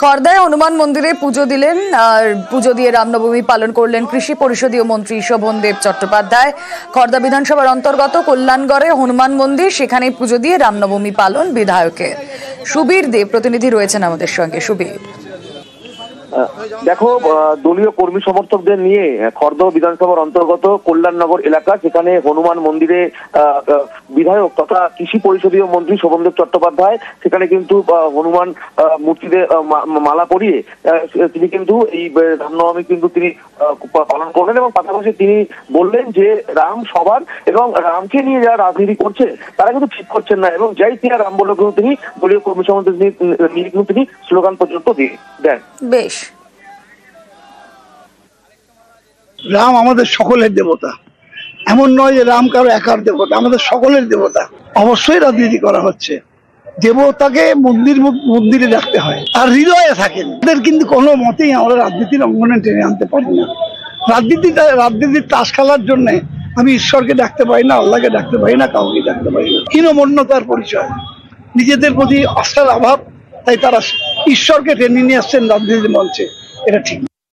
খর্দায় হনুমান মন্দিরে পুজো দিলেন আর পুজো দিয়ে রামনবমী পালন করলেন কৃষি পরিষদীয় মন্ত্রী শোভনদেব চট্টোপাধ্যায়। খর্দা বিধানসভার অন্তর্গত কল্যাণগড়ে হনুমান মন্দির, সেখানে পুজো দিয়ে রামনবমী পালন বিধায়কের। সুবীর দেব প্রতিনিধি রয়েছেন আমাদের সঙ্গে। সুবীর, দেখো, দলীয় কর্মী সমর্থকদের নিয়ে খর্দা বিধানসভার অন্তর্গত কল্যাণনগর এলাকা, সেখানে হনুমান মন্দিরে বিধায়ক তথা কৃষি পরিষদীয় মন্ত্রী শোভনদেব চট্টোপাধ্যায় সেখানে কিন্তু হনুমান মূর্তিতে মালা পরিয়ে তিনি কিন্তু এই রামনবমী কিন্তু তিনি পালন করলেন এবং পাশাপাশি তিনি বললেন যে রাম সবার এবং রামকে নিয়ে যারা রাজনীতি করছে তারা কিন্তু ঠিক করছেন না, এবং যাই তিনি রাম বলে কিন্তু তিনি দলীয় কর্মী সমর্থক নিয়ে কিন্তু তিনি স্লোগান পর্যন্ত দেন। বেশ, রাম আমাদের সকলের দেবতা, এমন নয় যে রাম কারো একার দেবতা, আমাদের সকলের দেবতা। অবশ্যই রাজনীতি করা হচ্ছে, দেবতাকে মন্দিরে রাখতে হয়, আর হৃদয়ে থাকেন। এদের কিন্তু কোনো মতেই আমরা রাজনীতির অঙ্গনে টেনে আনতে পারি না। রাজনীতির তাস খেলার জন্য আমি ঈশ্বরকে ডাকতে পারি না, আল্লাহকে ডাকতে পারি না, কাউকে ডাকতে পারি না। হীনমন্যতার পরিচয়, নিজেদের প্রতি আস্থার অভাব, তাই তারা ঈশ্বরকে টেনে নিয়ে আসছেন রাজনীতির মঞ্চে। এটা ঠিক।